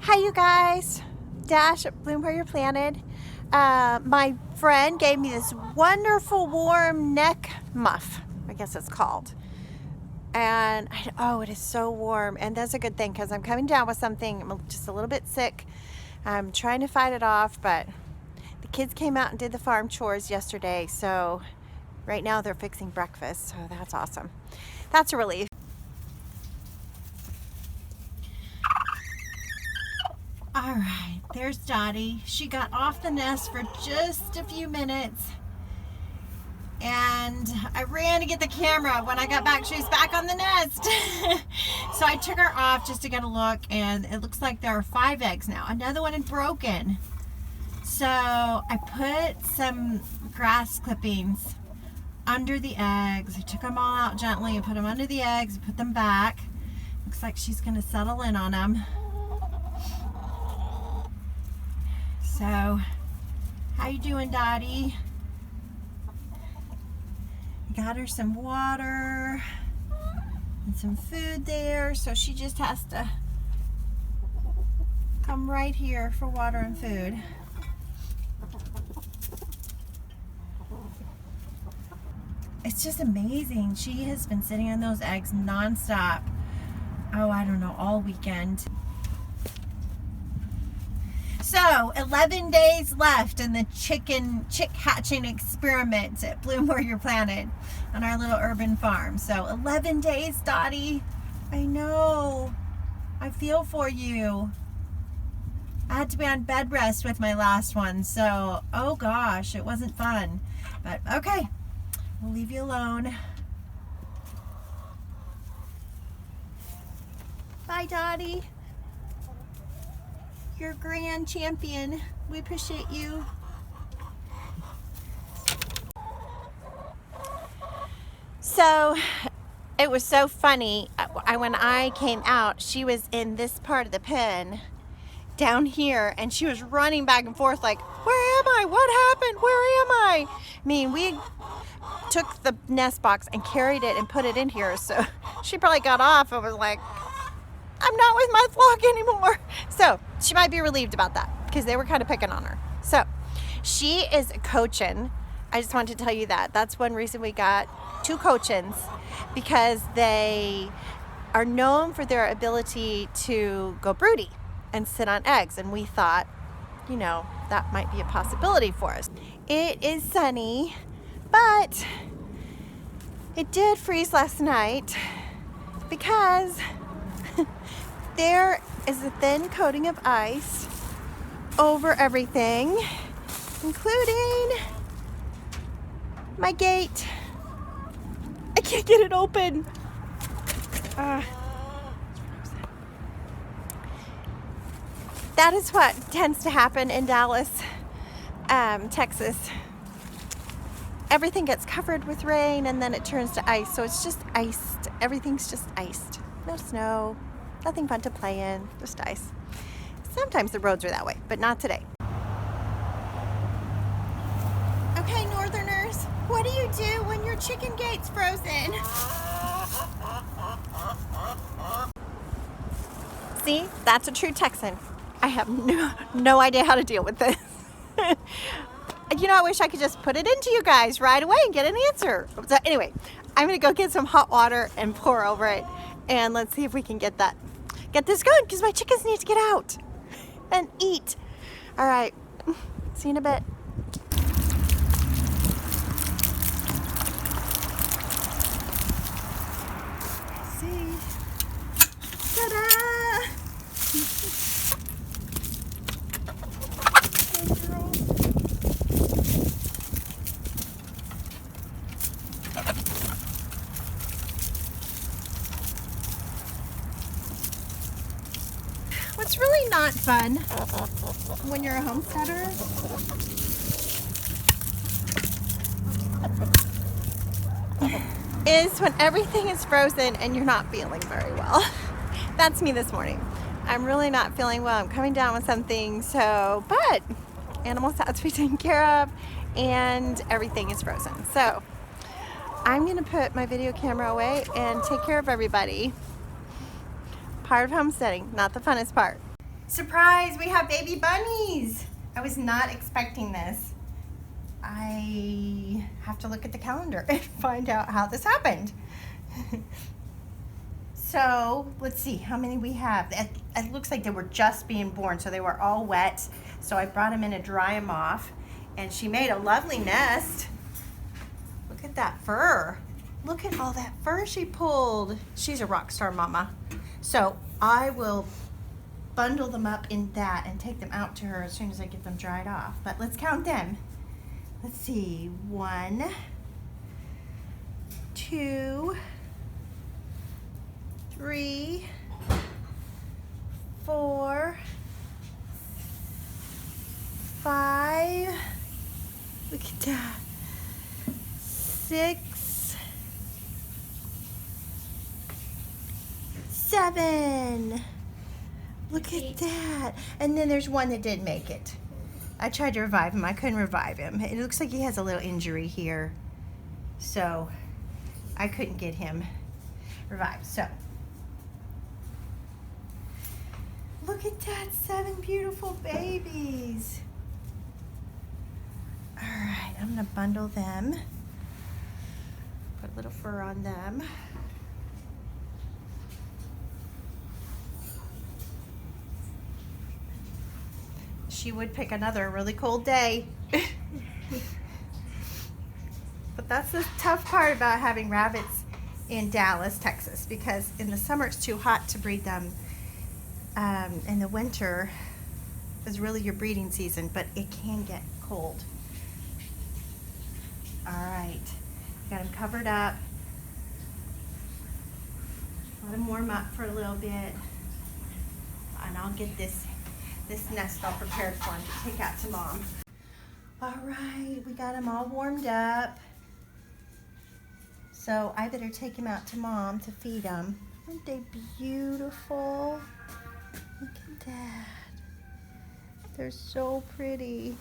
Hi you guys, Dash at Bloom Where You're Planted. My friend gave me this wonderful warm neck muff, I guess it's called. And oh, it is so warm, and that's a good thing because I'm coming down with something. I'm just a little bit sick. I'm trying to fight it off, but the kids came out and did the farm chores yesterday, so right now they're fixing breakfast, so that's awesome. That's a relief. All right, there's Dottie. She got off the nest for just a few minutes, and I ran to get the camera. When I got back, she was back on the nest. So I took her off just to get a look, and it looks like there are 5 eggs now. Another one had broken. So I put some grass clippings under the eggs. I took them all out gently and put them under the eggs and put them back. Looks like she's gonna settle in on them. So, how you doing, Dottie? Got her some water and some food there, so she just has to come right here for water and food. It's just amazing. She has been sitting on those eggs nonstop. Oh, I don't know, all weekend. So, 11 days left in the chick hatching experiment at Bloom Where You're Planted on our little urban farm. So, 11 days, Dottie. I know. I feel for you. I had to be on bed rest with my last one, so, oh gosh, it wasn't fun. But, okay, we'll leave you alone. Bye, Dottie. You're grand champion. We appreciate you. So it was so funny. When I came out, she was in this part of the pen down here, and she was running back and forth like, where am I? What happened? Where am I? I mean, we took the nest box and carried it and put it in here, so she probably got off and was like, I'm not with my flock anymore. So she might be relieved about that because they were kind of picking on her. So she is coaching. I just wanted to tell you that. That's one reason we got 2 cochins, because they are known for their ability to go broody and sit on eggs. And we thought, you know, that might be a possibility for us. It is sunny, but it did freeze last night because there is a thin coating of ice over everything, including my gate. I can't get it open. That is what tends to happen in Dallas, Texas. Everything gets covered with rain and then it turns to ice, so it's just iced. Everything's just iced. No snow. Nothing fun to play in, just ice. Sometimes the roads are that way, but not today. Okay, Northerners, what do you do when your chicken gate's frozen? See, that's a true Texan. I have no idea how to deal with this. You know, I wish I could just put it into you guys right away and get an answer. So anyway, I'm gonna go get some hot water and pour over it, and let's see if we can get this going, because my chickens need to get out and eat. All right, see you in a bit. See, ta-da! Good girl. What's really not fun when you're a homesteader is when everything is frozen and you're not feeling very well. That's me this morning. I'm really not feeling well. I'm coming down with something, but animals have to be taken care of and everything is frozen. So I'm gonna put my video camera away and take care of everybody. Part of homesteading, not the funnest part. Surprise, we have baby bunnies. I was not expecting this. I have to look at the calendar and find out how this happened. So let's see how many we have. It looks like they were just being born, so they were all wet. So I brought them in to dry them off, and she made a lovely nest. Look at that fur. Look at all that fur she pulled. She's a rock star mama. So I will bundle them up in that and take them out to her as soon as I get them dried off. But let's count them. Let's see, 1, 2, 3, 4, 5, look at that, 6, 7, look at that, and then there's one that didn't make it. I tried to revive him, I couldn't revive him. It looks like he has a little injury here, so I couldn't get him revived. So look at that, 7 beautiful babies. All right, I'm gonna bundle them, put a little fur on them. She would pick another really cold day. But that's the tough part about having rabbits in Dallas, Texas, because in the summer it's too hot to breed them. In the winter is really your breeding season, but it can get cold. All right, got them covered up. Let them warm up for a little bit, and I'll get this nest all prepared for them to take out to Mom. All right, we got them all warmed up. So I better take him out to Mom to feed them. Aren't they beautiful? Look at that. They're so pretty.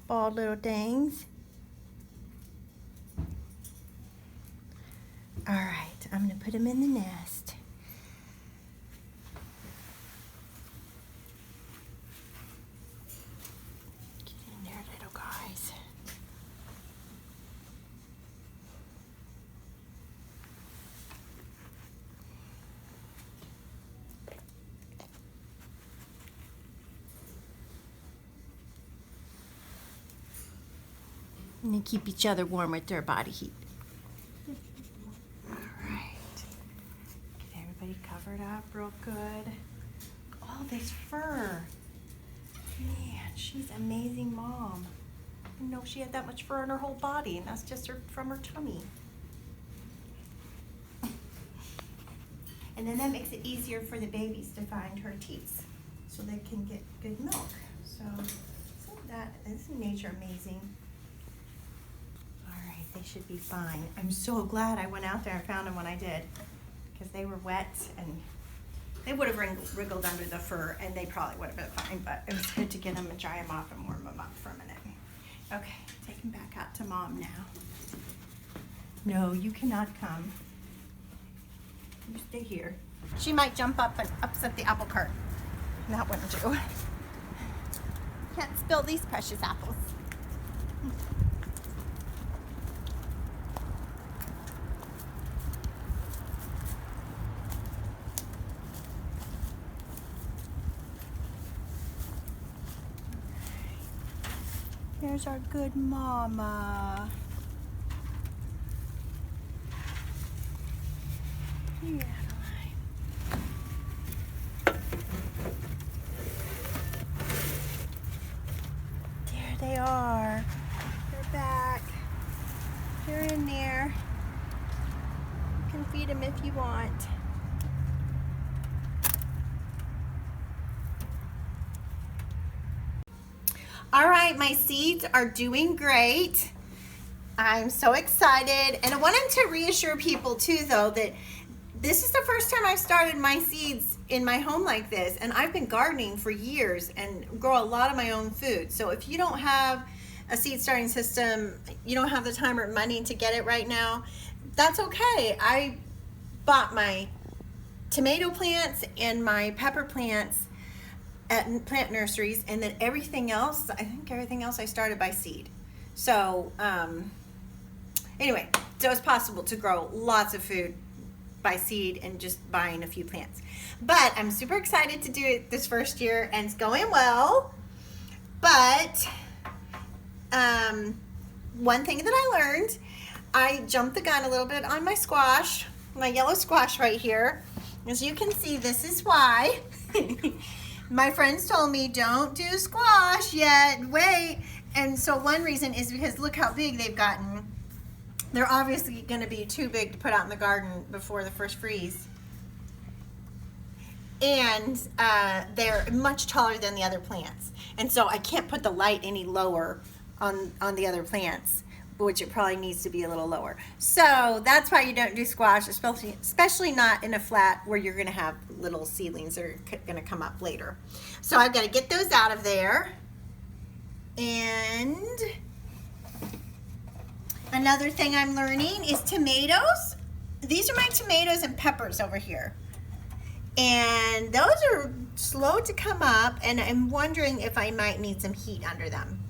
Bald little things. All right, I'm gonna put them in the nest. Get in there, little guys. And they keep each other warm with their body heat. All right. Get everybody covered up real good. All this fur. Man, she's an amazing mom. I didn't know she had that much fur on her whole body, and that's just from her tummy. And then that makes it easier for the babies to find her teats so they can get good milk. So isn't nature amazing? They should be fine. I'm so glad I went out there and found them when I did, because they were wet and they would have wriggled under the fur and they probably would have been fine, but it was good to get them and dry them off and warm them up for a minute. Okay, take them back out to Mom now. No, you cannot come. You stay here. She might jump up and upset the apple cart. That wouldn't do. Can't spill these precious apples. There's our good mama. Yeah. There they are. They're back. They're in there. You can feed them if you want. All right, my seeds are doing great. I'm so excited. And I wanted to reassure people too, though, that this is the first time I've started my seeds in my home like this. And I've been gardening for years and grow a lot of my own food. So if you don't have a seed starting system, you don't have the time or money to get it right now, that's okay. I bought my tomato plants and my pepper plants at plant nurseries, and then everything else, I think everything else I started by seed. So anyway, so it's possible to grow lots of food by seed and just buying a few plants. But I'm super excited to do it this first year, and it's going well. But one thing that I learned, I jumped the gun a little bit on my squash, my yellow squash right here. As you can see, this is why. My friends told me, don't do squash yet, wait. And so one reason is because look how big they've gotten. They're obviously going to be too big to put out in the garden before the first freeze. And they're much taller than the other plants. And so I can't put the light any lower on the other plants, which it probably needs to be a little lower. So that's why you don't do squash, especially not in a flat where you're going to have little seedlings that are going to come up later. So I've got to get those out of there. And another thing I'm learning is tomatoes. These are my tomatoes and peppers over here. And those are slow to come up, and I'm wondering if I might need some heat under them.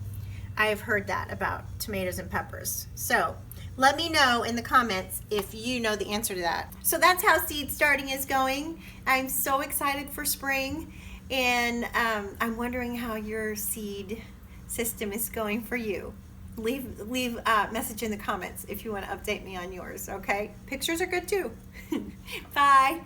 I've heard that about tomatoes and peppers. So let me know in the comments if you know the answer to that. So that's how seed starting is going. I'm so excited for spring, and I'm wondering how your seed system is going for you. Leave a message in the comments if you want to update me on yours, okay? Pictures are good too. Bye.